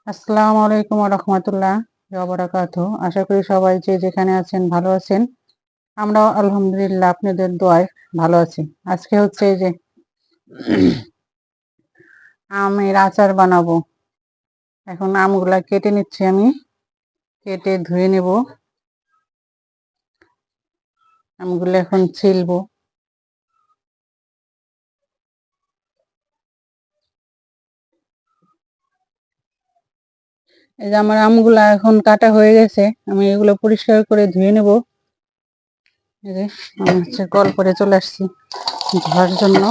আসসালামু আলাইকুম ওয়া রাহমাতুল্লাহ ওয়া বারাকাতুহু। আশা করি সবাই যে যেখানে আছেন ভালো আছেন। আমরাও আলহামদুলিল্লাহ আপনাদের দোয়ায় ভালো আছি। আজকে হচ্ছে এই যে আমের আচার বানাবো। এখন আমগুলা কেটে নিচ্ছি আমি। কেটে ধুয়ে নেব। আমগুলো এখন ছিলবো। এই যে আমার আমগুলা এখন কাটা হয়ে গেছে। আমি এগুলো পরিষ্কার করে ধুয়ে নেব। এই যে আমি হচ্ছে কল করে চলে আসছি ধোয়ার জন্য।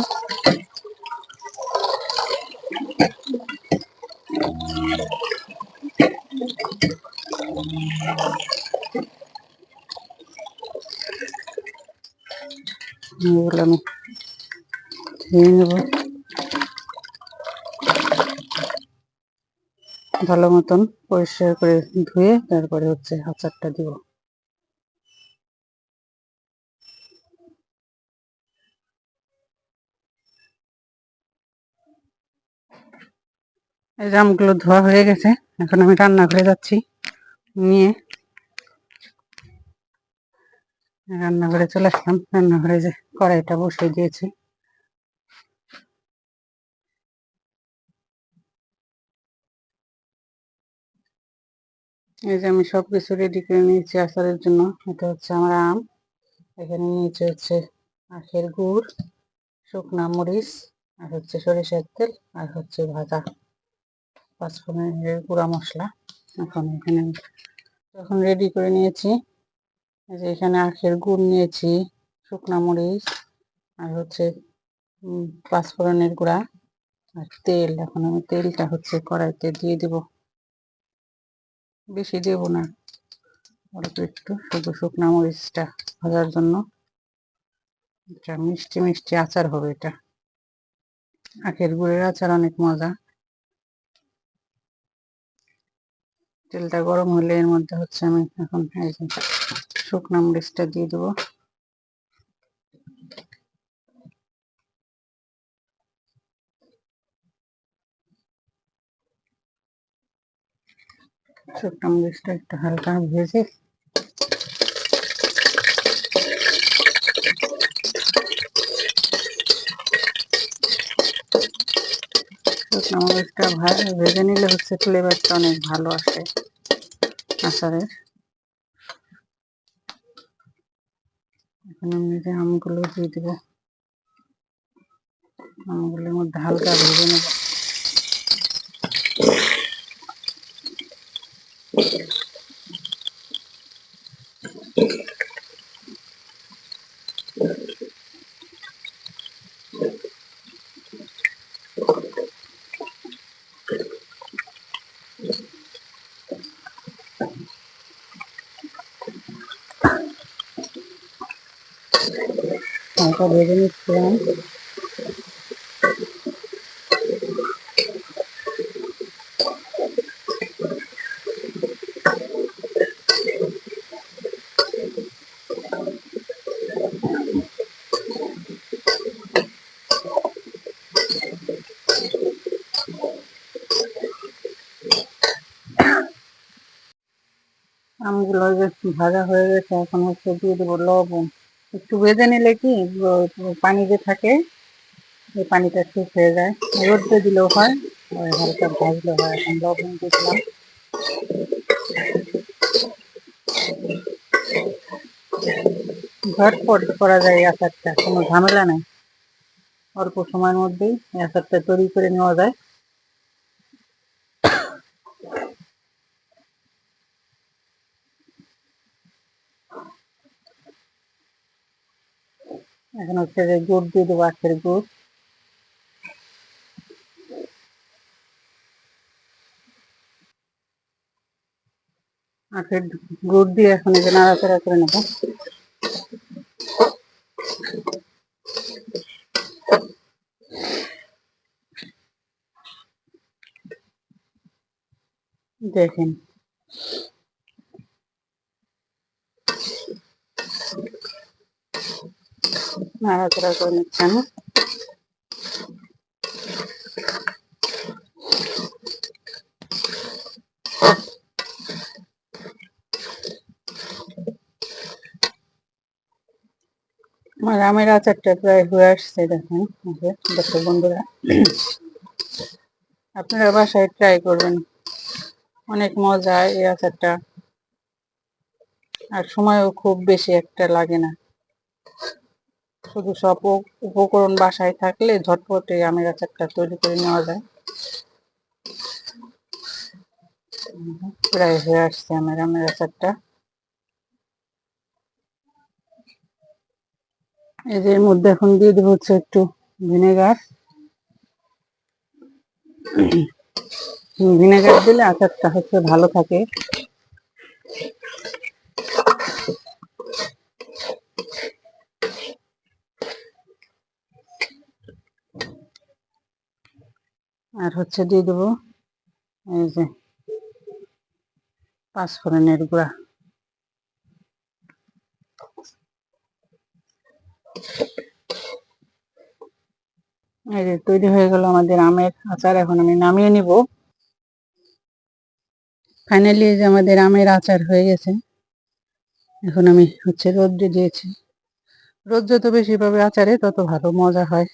এগুলো আমি ধুয়ে নেব ভালো মতন পরিষ্কার করে ধুয়ে তারপরে হচ্ছে আচারটা দিব। এই যে আমগুলো ধোয়া হয়ে গেছে। এখন আমি রান্নাঘরে যাচ্ছি। নিয়ে রান্নাঘরে চলে আসলাম। রান্নাঘরে যে কড়াইটা বসিয়ে দিয়েছি। এই যে আমি সবকিছু রেডি করে নিয়েছি আচারের জন্য। এটা হচ্ছে আমার আম। এখানে নিয়েছি হচ্ছে আখের গুড়, শুকনা মরিচ, আর হচ্ছে সরিষার তেল, আর হচ্ছে ভাজা পাঁচফোড়নের গুঁড়া মশলা। এখন এখানে যখন রেডি করে নিয়েছি, এই যে এখানে আখের গুড় নিয়েছি, শুকনা মরিচ, আর হচ্ছে পাঁচফোড়নের গুঁড়া আর তেল। এখন আমি তেলটা হচ্ছে কড়াইতে দিয়ে দিব। বেশি দেব না, অল্প একটু, শুধু শুকনা মরিচটা ভাজার জন্য। এটা মিষ্টি মিষ্টি আচার হবে। এটা আখের গুড়ের আচার অনেক মজা। তেলটা গরম হলে এর মধ্যে হচ্ছে আমি এখন এই যে শুকনা মরিচটা দিয়ে দেবো। শুকনা মরিচটা একটু হালকা ভেজে শুকনা মরিচটা ভেজে নিলে হচ্ছে ফ্লেভারটা অনেক ভালো আসে আচারের। এখন আমি যে আমগুলো দিয়ে দেবো। আমগুলোর মধ্যে হালকা ভেজে নেব। হালকা ভেজে নিচ্ছিলাম। আমগুলো যে ভাজা হয়ে গেছে, এখন হচ্ছে দিয়ে দেবো লবণ। একটু ভেজে নিলে কি পানি যে থাকে এই পানিটা ঠিক হয়ে যায়। রোদ্রে দিলেও হয়, হালকা ভাজলেও হয়। এখন লবণ দিলাম। ঝটপট করা যায় এই আচারটা, কোনো ঝামেলা নাই। অল্প সময়ের মধ্যেই এই আচারটা তৈরি করে নেওয়া যায়। এখন হচ্ছে যে গুড় দিয়ে দেবো, আখের গুড়। আখের গুড় দিয়ে এখন এই যে নাড়াচাড়া করে নেবো। দেখেন নাড়াচাড়া করে নিচ্ছি আমি। আমার আমের আচারটা প্রায় হয়ে আসছে, দেখেন। দেখো বন্ধুরা, আপনারা বাসায় ট্রাই করবেন, অনেক মজা এই আচারটা, আর সময়ও খুব বেশি একটা লাগে না। শুধু সব উপকরণ বাসায় থাকলে ঝটপটে আমের আচারটা তৈরি করে নেওয়া যায়। প্রায় হয়ে আসছে আমার আমের আচারটা। এর মধ্যে এখন দিয়ে দেবো হচ্ছে একটু ভিনেগার। ভিনেগার দিলে আচারটা হচ্ছে ভালো থাকে। আর হচ্ছে দিয়ে দেবো এই যে পাঁচফোড়নের গুঁড়া। এই যে তৈরি হয়ে গেল আমাদের আমের আচার। এখন আমি নামিয়ে নিব। ফাইনালি যে আমাদের আমের আচার হয়ে গেছে। এখন আমি হচ্ছে রোদ্রে দিয়েছি। রোদ যত বেশি পাবে আচারে তত ভালো মজা হয়।